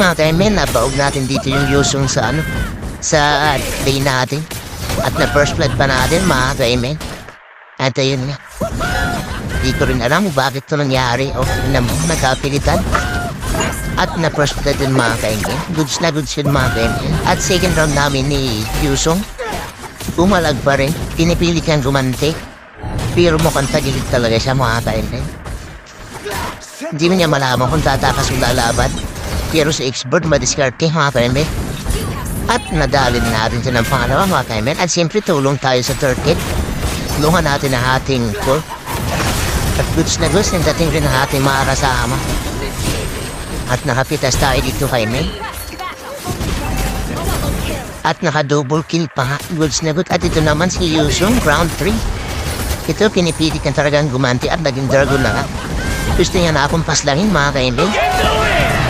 mga kaimen, nabaog natin dito yung Yusung sa sa day natin. At na first blood pa natin mga kaimen. At ayun nga. Di ko rin alam bakit ito nangyari. Nagkapilitan. At na first blood din mga kaimen. Goods na goods yun mga kaimen. At second round namin ni Yusung. Umalag pa rin. Pinipili kang gumanti. Pero mukhang tagilid talaga siya mga kaimen. Hindi mo niya malaman kung tatakas o lalaban. Pero sa X-Bird madiskarte mga kaimen. At nadalin natin siya ng pangalawa mga kaimen. At siyempre tulong tayo sa third hit. Tulungan natin ang ating core. At goods na goods yung dating rin ang ating mga kasama. At nakapitas tayo dito kaimen. At naka-double kill pa nga. Goods na good. At ito naman si Yusung, round 3. Ito pinipili ka talagang gumanti at naging dragon na nga. Gusto niya na akong paslangin mga kaibigan.